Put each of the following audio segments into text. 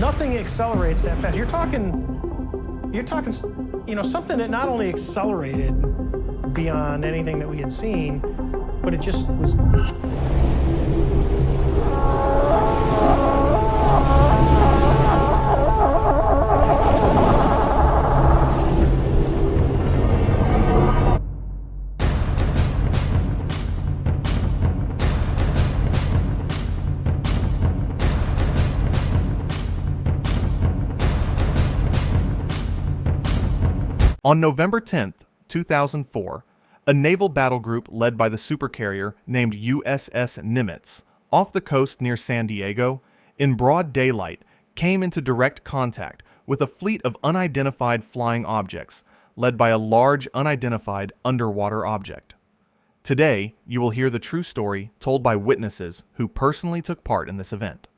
Nothing accelerates that fast. You're talking, something that not only accelerated beyond anything that we had seen, but it just was. On November 10th, 2004, a naval battle group led by the supercarrier named USS Nimitz, off the coast near San Diego, in broad daylight, came into direct contact with a fleet of unidentified flying objects, led by a large unidentified underwater object. Today, you will hear the true story told by witnesses who personally took part in this event.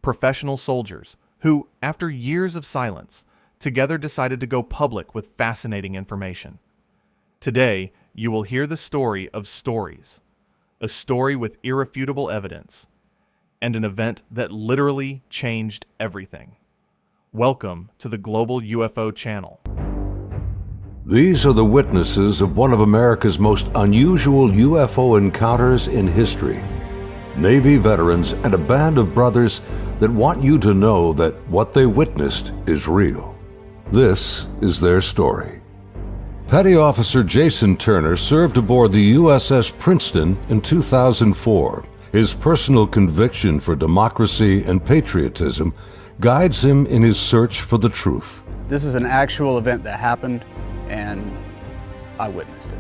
Professional soldiers who, after years of silence, together decided to go public with fascinating information. Today, you will hear the story of stories, a story with irrefutable evidence, and an event that literally changed everything. Welcome to the Global UFO channel. These are the witnesses of one of America's most unusual UFO encounters in history. Navy veterans and a band of brothers that want you to know that what they witnessed is real. This is their story. Petty Officer Jason Turner served aboard the USS Princeton in 2004. His personal conviction for democracy and patriotism guides him in his search for the truth. This is an actual event that happened, and I witnessed it.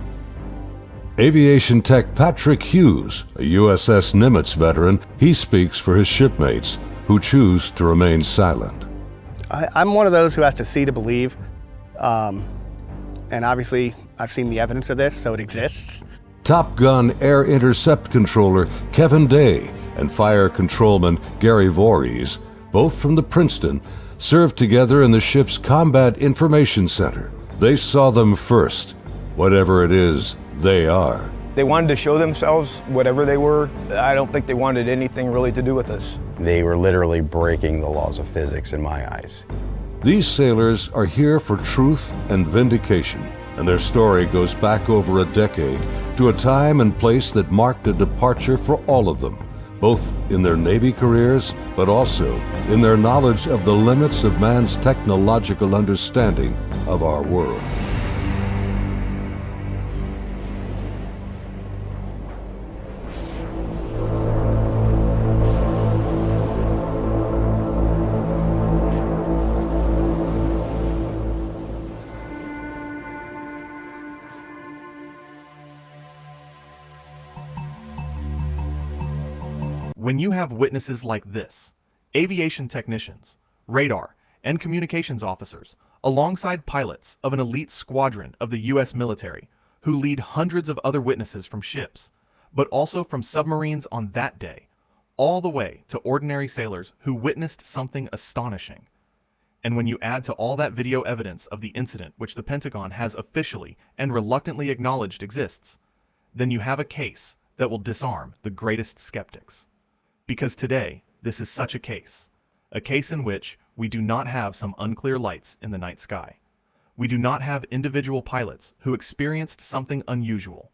Aviation tech Patrick Hughes, a USS Nimitz veteran, he speaks for his shipmates who choose to remain silent. I'm one of those who has to see to believe, and obviously I've seen the evidence of this, so it exists. Top Gun Air Intercept Controller Kevin Day and Fire Controlman Gary Voorhees, both from the Princeton, served together in the ship's Combat Information Center. They saw them first, whatever it is they are. They wanted to show themselves, whatever they were. I don't think they wanted anything really to do with us. They were literally breaking the laws of physics in my eyes. These sailors are here for truth and vindication, and their story goes back over a decade to a time and place that marked a departure for all of them, both in their Navy careers, but also in their knowledge of the limits of man's technological understanding of our world. When you have witnesses like this, aviation technicians, radar, and communications officers, alongside pilots of an elite squadron of the U.S. military, who lead hundreds of other witnesses from ships, but also from submarines on that day, all the way to ordinary sailors who witnessed something astonishing. And when you add to all that video evidence of the incident which the Pentagon has officially and reluctantly acknowledged exists, then you have a case that will disarm the greatest skeptics. Because today, this is such a case in which we do not have some unclear lights in the night sky. We do not have individual pilots who experienced something unusual.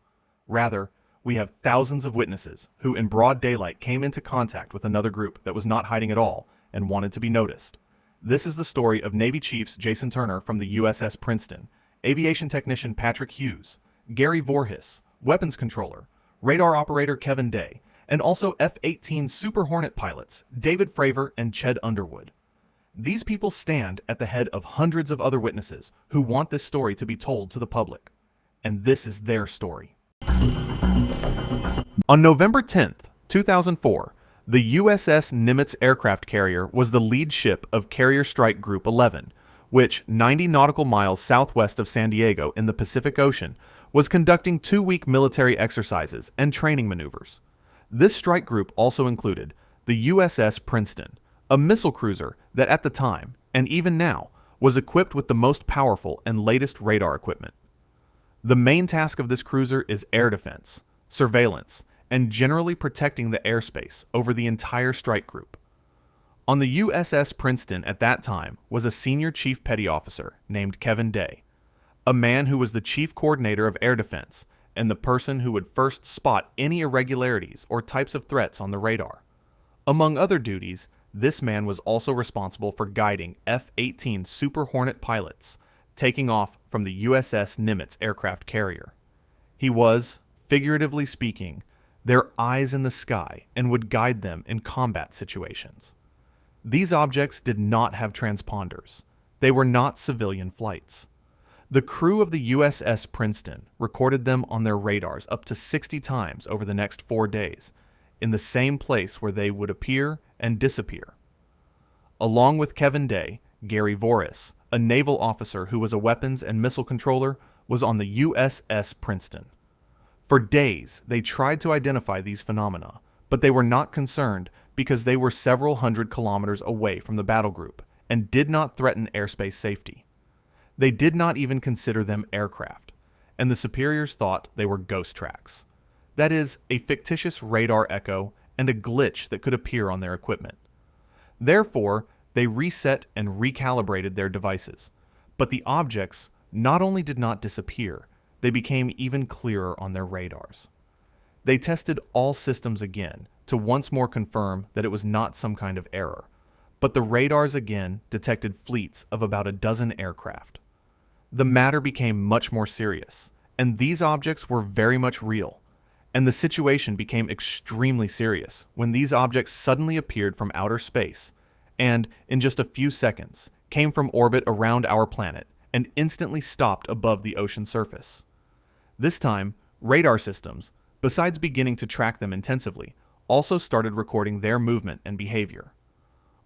Rather, we have thousands of witnesses who in broad daylight came into contact with another group that was not hiding at all and wanted to be noticed. This is the story of Navy Chiefs Jason Turner from the USS Princeton, aviation technician Patrick Hughes, Gary Voorhees, weapons controller, radar operator Kevin Day, and also F-18 Super Hornet pilots David Fravor and Ched Underwood. These people stand at the head of hundreds of other witnesses who want this story to be told to the public. And this is their story. On November 10th, 2004, the USS Nimitz aircraft carrier was the lead ship of Carrier Strike Group 11, which, 90 nautical miles southwest of San Diego in the Pacific Ocean, was conducting 2-week military exercises and training maneuvers. This strike group also included the USS Princeton, a missile cruiser that at the time, and even now, was equipped with the most powerful and latest radar equipment. The main task of this cruiser is air defense, surveillance, and generally protecting the airspace over the entire strike group. On the USS Princeton at that time was a senior chief petty officer named Kevin Day, a man who was the chief coordinator of air defense and the person who would first spot any irregularities or types of threats on the radar. Among other duties, this man was also responsible for guiding F-18 Super Hornet pilots taking off from the USS Nimitz aircraft carrier. He was, figuratively speaking, their eyes in the sky and would guide them in combat situations. These objects did not have transponders. They were not civilian flights. The crew of the USS Princeton recorded them on their radars up to 60 times over the next 4 days, in the same place where they would appear and disappear. Along with Kevin Day, Gary Voris, a naval officer who was a weapons and missile controller, was on the USS Princeton. For days, they tried to identify these phenomena, but they were not concerned because they were several hundred kilometers away from the battle group and did not threaten airspace safety. They did not even consider them aircraft, and the superiors thought they were ghost tracks. That is, a fictitious radar echo and a glitch that could appear on their equipment. Therefore, they reset and recalibrated their devices, but the objects not only did not disappear, they became even clearer on their radars. They tested all systems again to once more confirm that it was not some kind of error, but the radars again detected fleets of about a dozen aircraft. The matter became much more serious, and these objects were very much real, and the situation became extremely serious when these objects suddenly appeared from outer space and, in just a few seconds, came from orbit around our planet and instantly stopped above the ocean surface. This time, radar systems, besides beginning to track them intensively, also started recording their movement and behavior.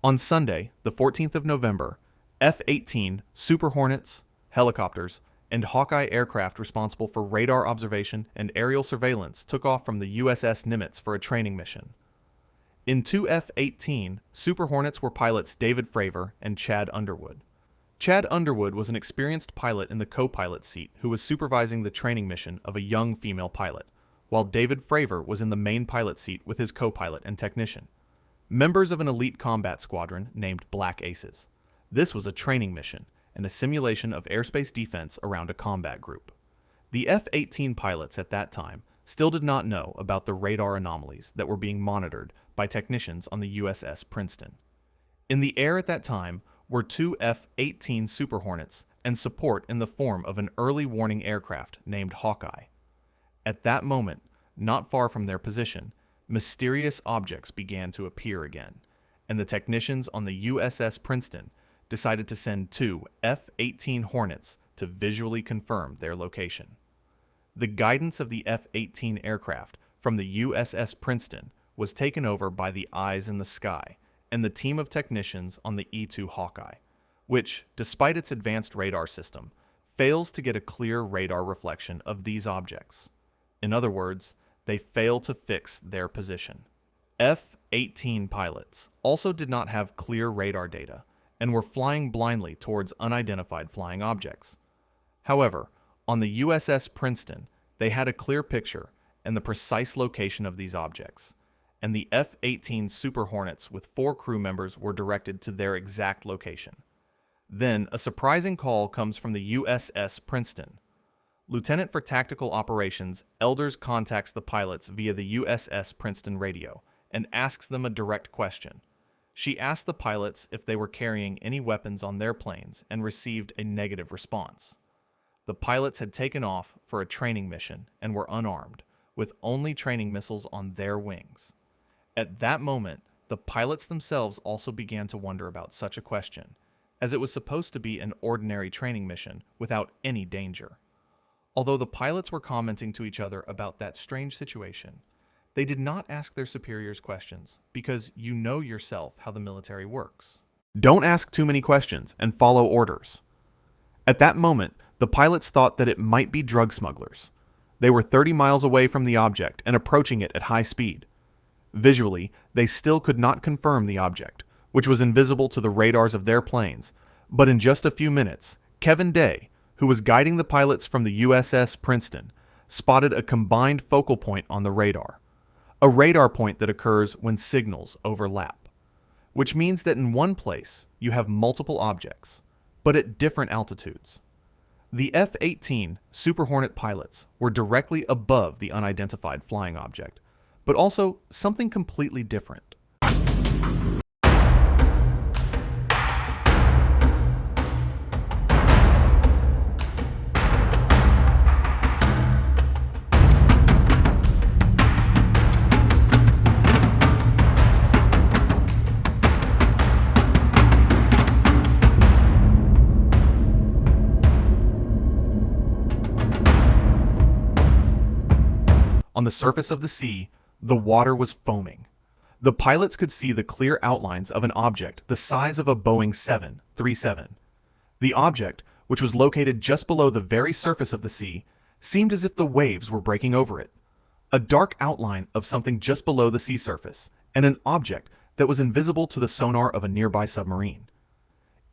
On Sunday, the 14th of November, F-18 Super Hornets, helicopters, and Hawkeye aircraft responsible for radar observation and aerial surveillance took off from the USS Nimitz for a training mission. In two F-18 Super Hornets were pilots David Fravor and Chad Underwood. Chad Underwood was an experienced pilot in the co-pilot seat who was supervising the training mission of a young female pilot, while David Fravor was in the main pilot seat with his co-pilot and technician, members of an elite combat squadron named Black Aces. This was a training mission and a simulation of airspace defense around a combat group. The F-18 pilots at that time still did not know about the radar anomalies that were being monitored by technicians on the USS Princeton. In the air at that time were two F-18 Super Hornets and support in the form of an early warning aircraft named Hawkeye. At that moment, not far from their position, mysterious objects began to appear again, and the technicians on the USS Princeton decided to send two F-18 Hornets to visually confirm their location. The guidance of the F-18 aircraft from the USS Princeton was taken over by the eyes in the sky and the team of technicians on the E-2 Hawkeye, which, despite its advanced radar system, fails to get a clear radar reflection of these objects. In other words, they fail to fix their position. F-18 pilots also did not have clear radar data and were flying blindly towards unidentified flying objects. However, on the USS Princeton, they had a clear picture and the precise location of these objects, and the F-18 Super Hornets with 4 crew members were directed to their exact location. Then, a surprising call comes from the USS Princeton. Lieutenant for Tactical Operations Elders contacts the pilots via the USS Princeton radio and asks them a direct question. She asked the pilots if they were carrying any weapons on their planes and received a negative response. The pilots had taken off for a training mission and were unarmed, with only training missiles on their wings. At that moment, the pilots themselves also began to wonder about such a question, as it was supposed to be an ordinary training mission without any danger. Although the pilots were commenting to each other about that strange situation, they did not ask their superiors questions because you know yourself how the military works. Don't ask too many questions and follow orders. At that moment, the pilots thought that it might be drug smugglers. They were 30 miles away from the object and approaching it at high speed. Visually, they still could not confirm the object, which was invisible to the radars of their planes, but in just a few minutes, Kevin Day, who was guiding the pilots from the USS Princeton, spotted a combined focal point on the radar, a radar point that occurs when signals overlap. which means that in one place you have multiple objects, but at different altitudes. The F-18 Super Hornet pilots were directly above the unidentified flying object, but also something completely different. On the surface of the sea, the water was foaming. The pilots could see the clear outlines of an object the size of a Boeing 737. The object, which was located just below the very surface of the sea, seemed as if the waves were breaking over it. A dark outline of something just below the sea surface, and an object that was invisible to the sonar of a nearby submarine.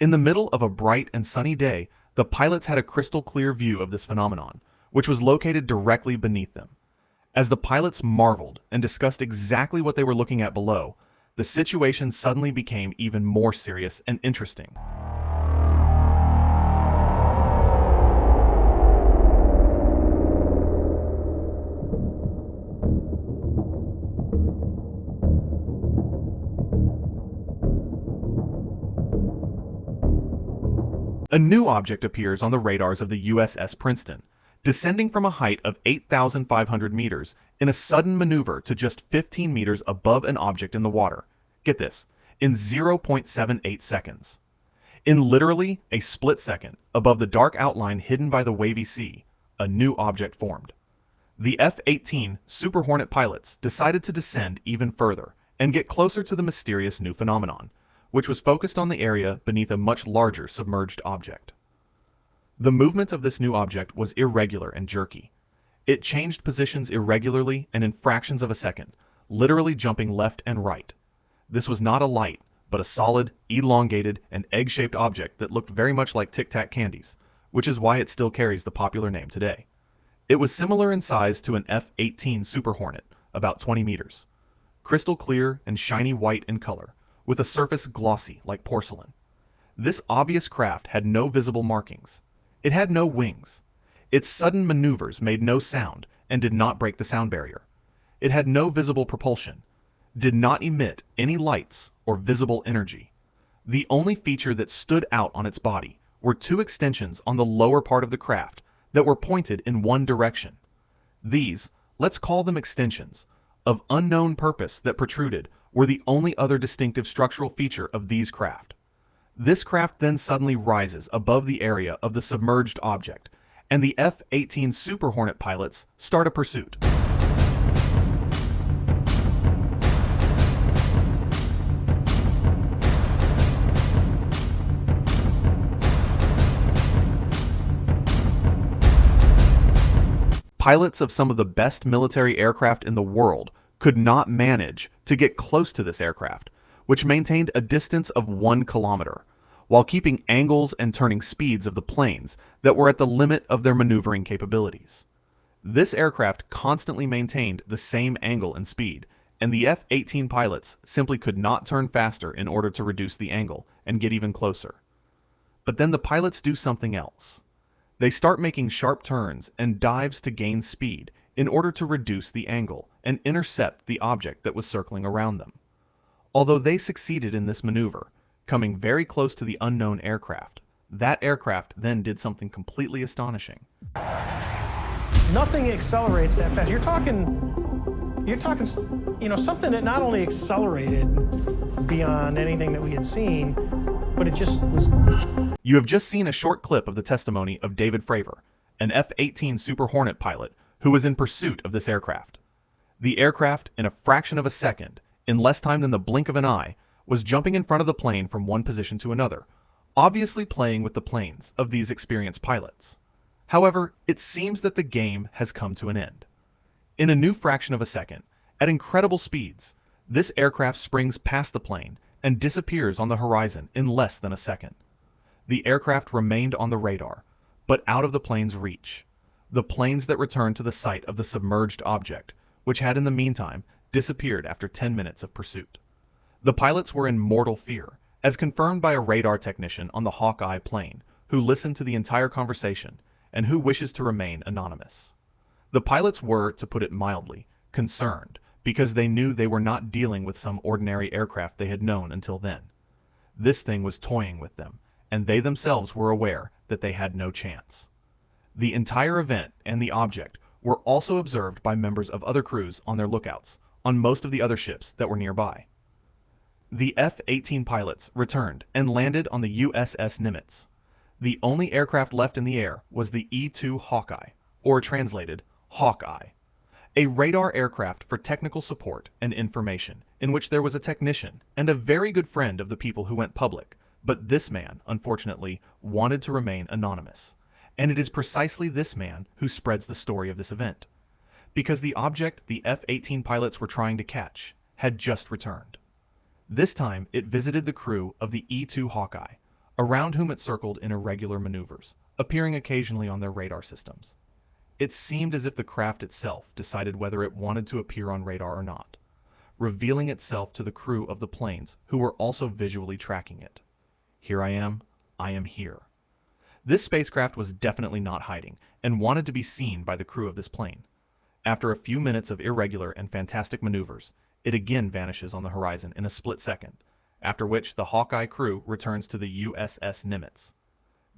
In the middle of a bright and sunny day, the pilots had a crystal clear view of this phenomenon, which was located directly beneath them. As the pilots marveled and discussed exactly what they were looking at below, the situation suddenly became even more serious and interesting. A new object appears on the radars of the USS Princeton, descending from a height of 8,500 meters in a sudden maneuver to just 15 meters above an object in the water. Get this, in 0.78 seconds. In literally a split second, above the dark outline hidden by the wavy sea, a new object formed. The F-18 Super Hornet pilots decided to descend even further and get closer to the mysterious new phenomenon, which was focused on the area beneath a much larger submerged object. The movement of this new object was irregular and jerky. It changed positions irregularly and in fractions of a second, literally jumping left and right. This was not a light, but a solid, elongated, and egg-shaped object that looked very much like Tic Tac candies, which is why it still carries the popular name today. It was similar in size to an F-18 Super Hornet, about 20 meters. Crystal clear and shiny white in color, with a surface glossy like porcelain. This obvious craft had no visible markings. It had no wings. Its sudden maneuvers made no sound and did not break the sound barrier. It had no visible propulsion, did not emit any lights or visible energy. The only feature that stood out on its body were two extensions on the lower part of the craft that were pointed in one direction. These, let's call them extensions, of unknown purpose that protruded were the only other distinctive structural feature of these craft. This craft then suddenly rises above the area of the submerged object, and the F-18 Super Hornet pilots start a pursuit. Pilots of some of the best military aircraft in the world could not manage to get close to this aircraft, which maintained a distance of 1 kilometer, while keeping angles and turning speeds of the planes that were at the limit of their maneuvering capabilities. This aircraft constantly maintained the same angle and speed, and the F-18 pilots simply could not turn faster in order to reduce the angle and get even closer. But then the pilots do something else. They start making sharp turns and dives to gain speed in order to reduce the angle and intercept the object that was circling around them. Although they succeeded in this maneuver, coming very close to the unknown aircraft, that aircraft then did something completely astonishing. Nothing accelerates that fast. You're talking, something that not only accelerated beyond anything that we had seen, but it just was. You have just seen a short clip of the testimony of David Fravor, an F-18 Super Hornet pilot who was in pursuit of this aircraft. The aircraft, in a fraction of a second, in less time than the blink of an eye, was jumping in front of the plane from one position to another, obviously playing with the planes of these experienced pilots. However, it seems that the game has come to an end. In a new fraction of a second, at incredible speeds, this aircraft springs past the plane and disappears on the horizon in less than a second. The aircraft remained on the radar, but out of the plane's reach. The planes that returned to the site of the submerged object, which had in the meantime disappeared after 10 minutes of pursuit. The pilots were in mortal fear, as confirmed by a radar technician on the Hawkeye plane who listened to the entire conversation and who wishes to remain anonymous. The pilots were, to put it mildly, concerned because they knew they were not dealing with some ordinary aircraft they had known until then. This thing was toying with them, and they themselves were aware that they had no chance. The entire event and the object were also observed by members of other crews on their lookouts on most of the other ships that were nearby. The F-18 pilots returned and landed on the USS Nimitz. The only aircraft left in the air was the E-2 Hawkeye, or translated, Hawkeye, a radar aircraft for technical support and information, in which there was a technician and a very good friend of the people who went public, but this man, unfortunately, wanted to remain anonymous. And it is precisely this man who spreads the story of this event, because the object the F-18 pilots were trying to catch had just returned. This time, it visited the crew of the E-2 Hawkeye, around whom it circled in irregular maneuvers, appearing occasionally on their radar systems. It seemed as if the craft itself decided whether it wanted to appear on radar or not, revealing itself to the crew of the planes who were also visually tracking it. Here I am here. This spacecraft was definitely not hiding and wanted to be seen by the crew of this plane. After a few minutes of irregular and fantastic maneuvers, it again vanishes on the horizon in a split second, after which the Hawkeye crew returns to the USS Nimitz.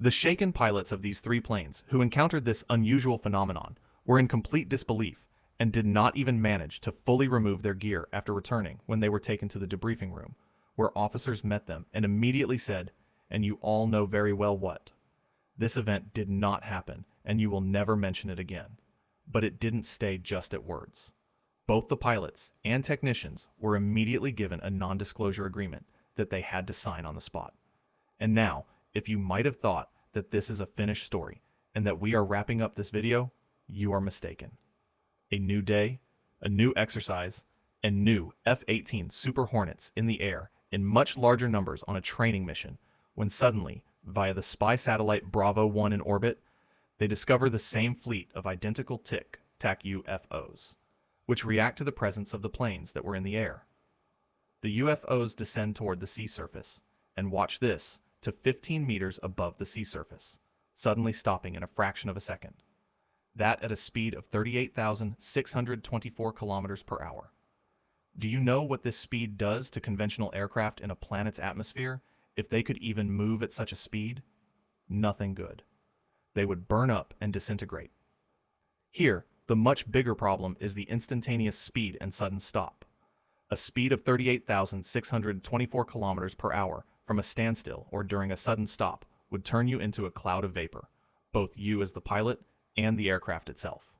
The shaken pilots of these three planes who encountered this unusual phenomenon were in complete disbelief and did not even manage to fully remove their gear after returning when they were taken to the debriefing room, where officers met them and immediately said, "And you all know very well what. This event did not happen, and you will never mention it again." But it didn't stay just at words. Both the pilots and technicians were immediately given a non-disclosure agreement that they had to sign on the spot. And now, if you might have thought that this is a finished story and that we are wrapping up this video, you are mistaken. A new day, a new exercise, and new F-18 Super Hornets in the air in much larger numbers on a training mission, when suddenly, via the spy satellite Bravo 1 in orbit, they discover the same fleet of identical Tic-Tac UFOs, which react to the presence of the planes that were in the air. The UFOs descend toward the sea surface, and watch this, to 15 meters above the sea surface, suddenly stopping in a fraction of a second. That at a speed of 38,624 kilometers per hour. Do you know what this speed does to conventional aircraft in a planet's atmosphere if they could even move at such a speed? Nothing good. They would burn up and disintegrate. Here, the much bigger problem is the instantaneous speed and sudden stop. A speed of 38,624 kilometers per hour from a standstill or during a sudden stop would turn you into a cloud of vapor, both you as the pilot and the aircraft itself.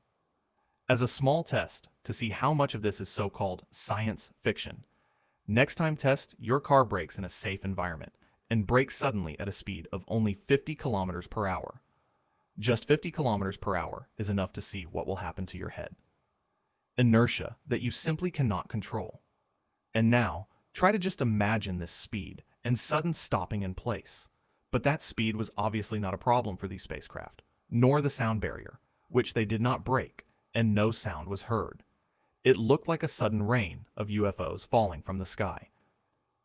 As a small test to see how much of this is so-called science fiction, next time test your car brakes in a safe environment and brake suddenly at a speed of only 50 kilometers per hour. Just 50 kilometers per hour is enough to see what will happen to your head. Inertia that you simply cannot control. And now, try to just imagine this speed and sudden stopping in place. But that speed was obviously not a problem for these spacecraft, nor the sound barrier, which they did not break, and no sound was heard. It looked like a sudden rain of UFOs falling from the sky.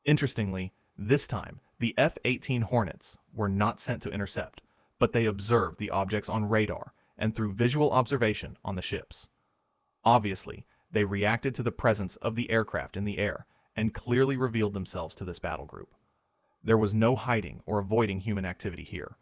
Interestingly, this time, the F-18 Hornets were not sent to intercept, but they observed the objects on radar and through visual observation on the ships. Obviously, they reacted to the presence of the aircraft in the air and clearly revealed themselves to this battle group. There was no hiding or avoiding human activity here.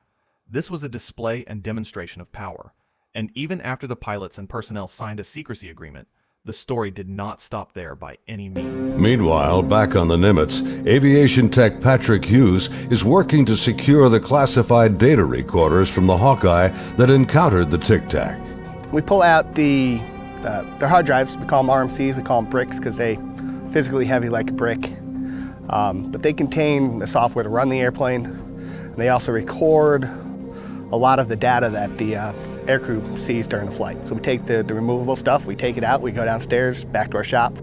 This was a display and demonstration of power, and even after the pilots and personnel signed a secrecy agreement, the story did not stop there by any means. Meanwhile, back on the Nimitz, aviation tech Patrick Hughes is working to secure the classified data recorders from the Hawkeye that encountered the Tic Tac. We pull out their hard drives. We call them RMCs. We call them bricks because they physically heavy like a brick. But they contain the software to run the airplane. And they also record a lot of the data that the aircrew sees during the flight. So we take the removable stuff, we take it out, we go downstairs, back to our shop.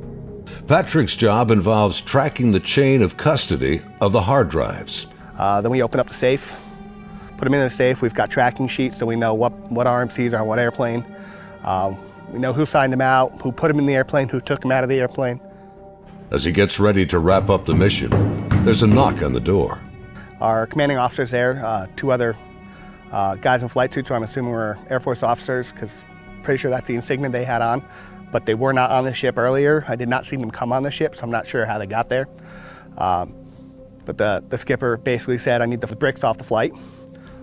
Patrick's job involves tracking the chain of custody of the hard drives. Then we open up the safe, put them in the safe. We've got tracking sheets so we know what RMCs are on what airplane. We know who signed them out, who put them in the airplane, who took them out of the airplane. As he gets ready to wrap up the mission, there's a knock on the door. Our commanding officers there, two other guys in flight suits, who I'm assuming were Air Force officers, because pretty sure that's the insignia they had on, but they were not on the ship earlier. I did not see them come on the ship, so I'm not sure how they got there. But the skipper basically said, I need the bricks off the flight.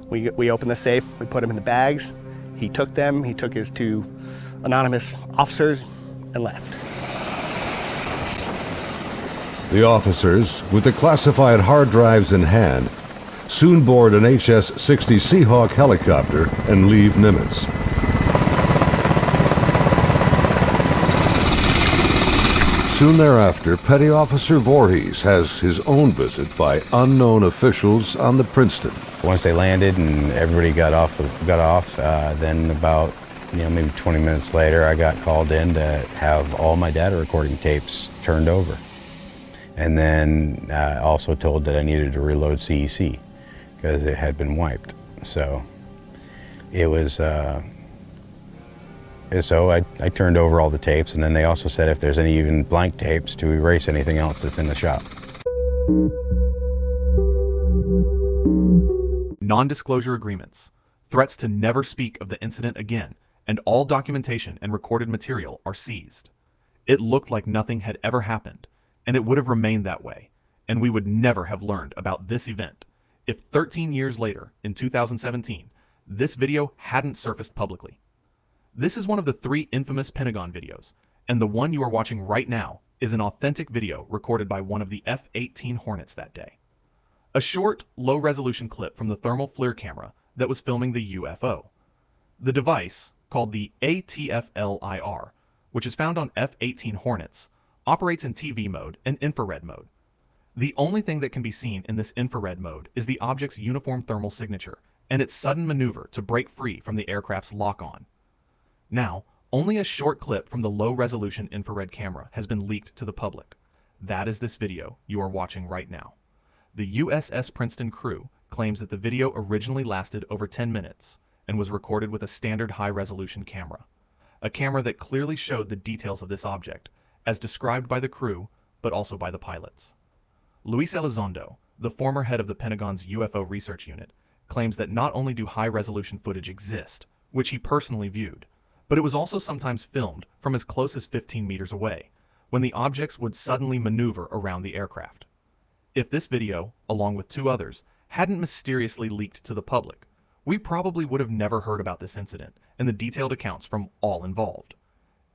We opened the safe, we put them in the bags. He took them, he took his two anonymous officers and left. The officers, with the classified hard drives in hand, soon board an HS-60 Seahawk helicopter and leave Nimitz. Soon thereafter, Petty Officer Voorhees has his own visit by unknown officials on the Princeton. Once they landed and everybody got off, then about maybe 20 minutes later, I got called in to have all my data recording tapes turned over. And then also told that I needed to reload CEC because it had been wiped. So it was, so I turned over all the tapes, and then they also said if there's any even blank tapes to erase anything else that's in the shop. Non-disclosure agreements, threats to never speak of the incident again, and all documentation and recorded material are seized. It looked like nothing had ever happened, and it would have remained that way, and we would never have learned about this event if 13 years later, in 2017, this video hadn't surfaced publicly. This is one of the 3 infamous Pentagon videos, and the one you are watching right now is an authentic video recorded by one of the F-18 Hornets that day. A short, low-resolution clip from the thermal FLIR camera that was filming the UFO. The device, called the ATFLIR, which is found on F-18 Hornets, operates in TV mode and infrared mode. The only thing that can be seen in this infrared mode is the object's uniform thermal signature and its sudden maneuver to break free from the aircraft's lock-on. Now, only a short clip from the low-resolution infrared camera has been leaked to the public. That is this video you are watching right now. The USS Princeton crew claims that the video originally lasted over 10 minutes and was recorded with a standard high-resolution camera. A camera that clearly showed the details of this object, as described by the crew, but also by the pilots. Luis Elizondo, the former head of the Pentagon's UFO research unit, claims that not only do high-resolution footage exist, which he personally viewed, but it was also sometimes filmed from as close as 15 meters away, when the objects would suddenly maneuver around the aircraft. If this video, along with 2 others, hadn't mysteriously leaked to the public, we probably would have never heard about this incident and the detailed accounts from all involved.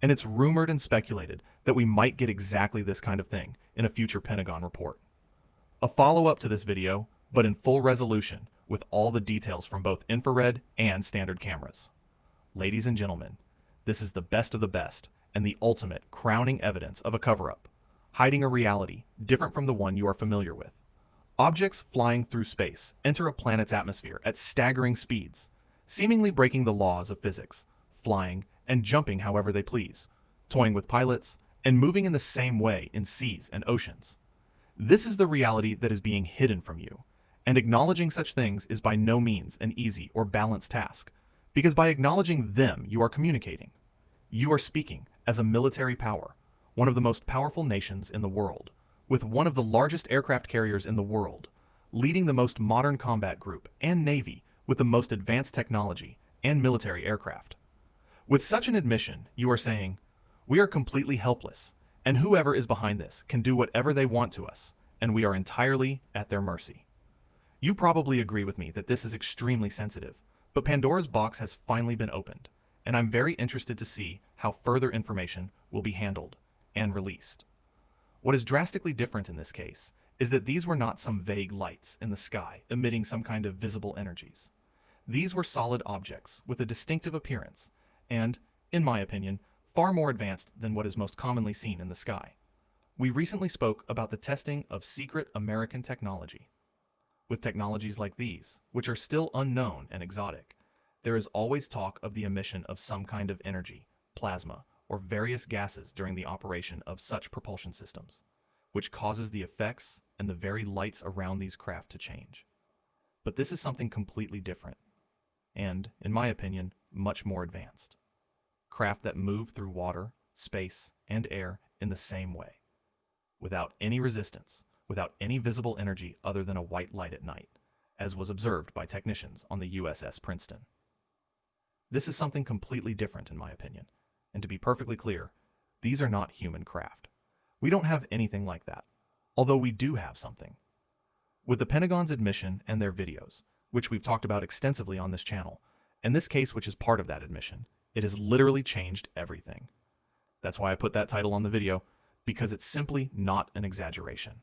And it's rumored and speculated that we might get exactly this kind of thing in a future Pentagon report. A follow-up to this video, but in full resolution, with all the details from both infrared and standard cameras. Ladies and gentlemen, this is the best of the best and the ultimate crowning evidence of a cover-up, hiding a reality different from the one you are familiar with. Objects flying through space enter a planet's atmosphere at staggering speeds, seemingly breaking the laws of physics, flying and jumping however they please, toying with pilots, and moving in the same way in seas and oceans. This is the reality that is being hidden from you, and acknowledging such things is by no means an easy or balanced task, because by acknowledging them you are communicating. You are speaking as a military power, one of the most powerful nations in the world, with one of the largest aircraft carriers in the world, leading the most modern combat group and navy with the most advanced technology and military aircraft. With such an admission, you are saying, we are completely helpless, and whoever is behind this can do whatever they want to us, and we are entirely at their mercy. You probably agree with me that this is extremely sensitive, but Pandora's box has finally been opened, and I'm very interested to see how further information will be handled and released. What is drastically different in this case is that these were not some vague lights in the sky emitting some kind of visible energies. These were solid objects with a distinctive appearance and, in my opinion, far more advanced than what is most commonly seen in the sky. We recently spoke about the testing of secret American technology. With technologies like these, which are still unknown and exotic, there is always talk of the emission of some kind of energy, plasma, or various gases during the operation of such propulsion systems, which causes the effects and the very lights around these craft to change. But this is something completely different, and, in my opinion, much more advanced. Craft that move through water, space, and air in the same way. without any resistance, without any visible energy other than a white light at night, as was observed by technicians on the USS Princeton. This is something completely different in my opinion, and to be perfectly clear, these are not human craft. We don't have anything like that, although we do have something. With the Pentagon's admission and their videos, which we've talked about extensively on this channel, and this case which is part of that admission, it has literally changed everything. That's why I put that title on the video, because it's simply not an exaggeration.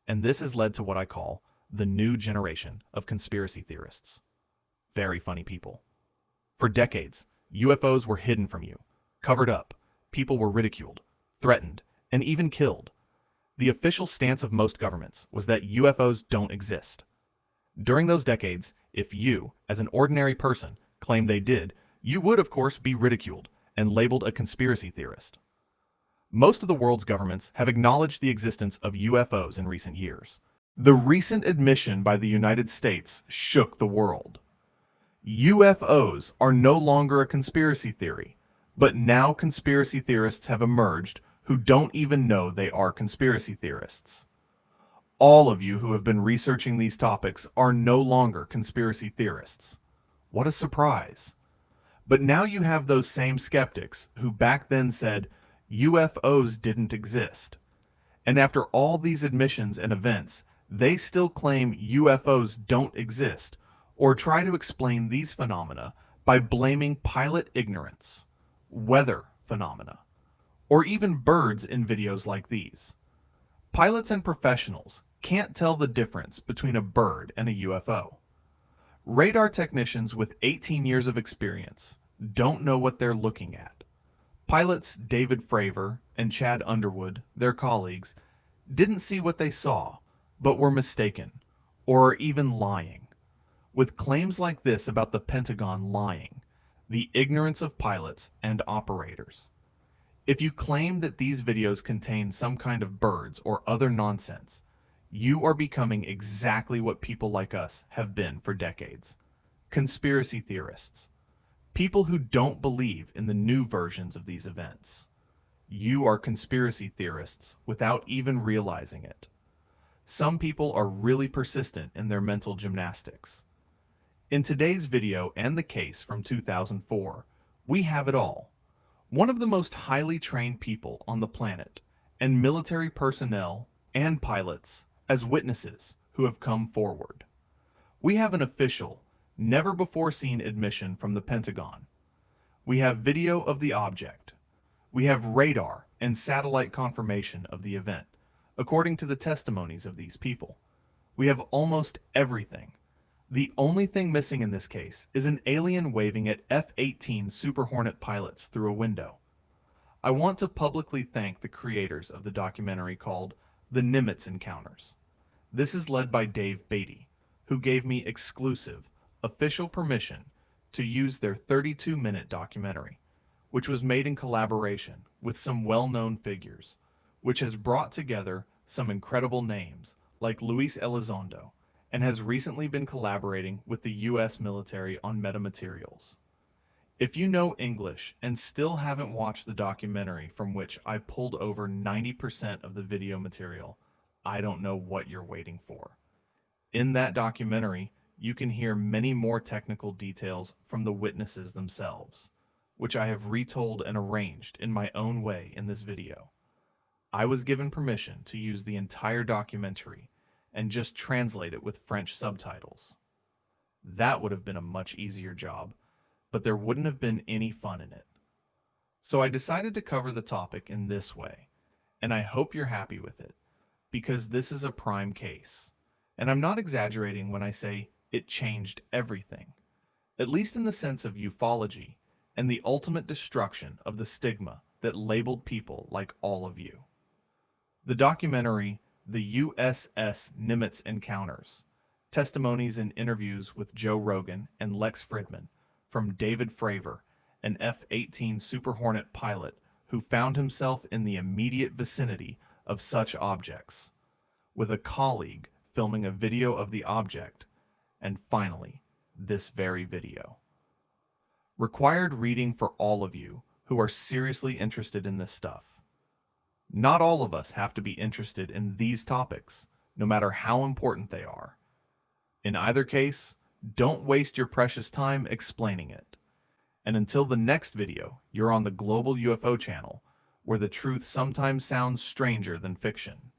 And this has led to what I call the new generation of conspiracy theorists. Very funny people. For decades, UFOs were hidden from you, covered up, people were ridiculed, threatened, and even killed. The official stance of most governments was that UFOs don't exist. During those decades, if you, as an ordinary person, claimed they did, you would of course be ridiculed and labeled a conspiracy theorist. Most of the world's governments have acknowledged the existence of UFOs in recent years. The recent admission by the United States shook the world. UFOs are no longer a conspiracy theory, but now conspiracy theorists have emerged who don't even know they are conspiracy theorists. All of you who have been researching these topics are no longer conspiracy theorists. What a surprise. But now you have those same skeptics who back then said UFOs didn't exist. And after all these admissions and events, they still claim UFOs don't exist or try to explain these phenomena by blaming pilot ignorance, weather phenomena, or even birds in videos like these. Pilots and professionals can't tell the difference between a bird and a UFO. Radar technicians with 18 years of experience don't know what they're looking at. Pilots David Fravor and Chad Underwood, their colleagues, didn't see what they saw, but were mistaken, or even lying. With claims like this about the Pentagon lying, the ignorance of pilots and operators. If you claim that these videos contain some kind of birds or other nonsense, you are becoming exactly what people like us have been for decades. Conspiracy theorists. People who don't believe in the new versions of these events. You are conspiracy theorists without even realizing it. Some people are really persistent in their mental gymnastics. In today's video and the case from 2004, we have it all. One of the most highly trained people on the planet, and military personnel and pilots as witnesses who have come forward. We have an official, never-before-seen admission from the Pentagon. We have video of the object. We have radar and satellite confirmation of the event, according to the testimonies of these people. We have almost everything. The only thing missing in this case is an alien waving at F-18 Super Hornet pilots through a window. I want to publicly thank the creators of the documentary called The Nimitz Encounters. This is led by Dave Beatty, who gave me exclusive, official permission to use their 32-minute documentary, which was made in collaboration with some well-known figures, which has brought together some incredible names like Luis Elizondo, and has recently been collaborating with the U.S. military on metamaterials. If you know English and still haven't watched the documentary from which I pulled over 90% of the video material, I don't know what you're waiting for. In that documentary, you can hear many more technical details from the witnesses themselves, which I have retold and arranged in my own way in this video. I was given permission to use the entire documentary and just translate it with French subtitles. That would have been a much easier job, but there wouldn't have been any fun in it. So I decided to cover the topic in this way, and I hope you're happy with it, because this is a prime case. And I'm not exaggerating when I say it changed everything, at least in the sense of ufology and the ultimate destruction of the stigma that labeled people like all of you. The documentary, The USS Nimitz Encounters, testimonies and interviews with Joe Rogan and Lex Fridman from David Fravor, an F-18 Super Hornet pilot who found himself in the immediate vicinity of such objects, with a colleague filming a video of the object, and finally, this very video. Required reading for all of you who are seriously interested in this stuff. Not all of us have to be interested in these topics, no matter how important they are. In either case, don't waste your precious time explaining it. And until the next video, you're on the Global UFO channel, where the truth sometimes sounds stranger than fiction.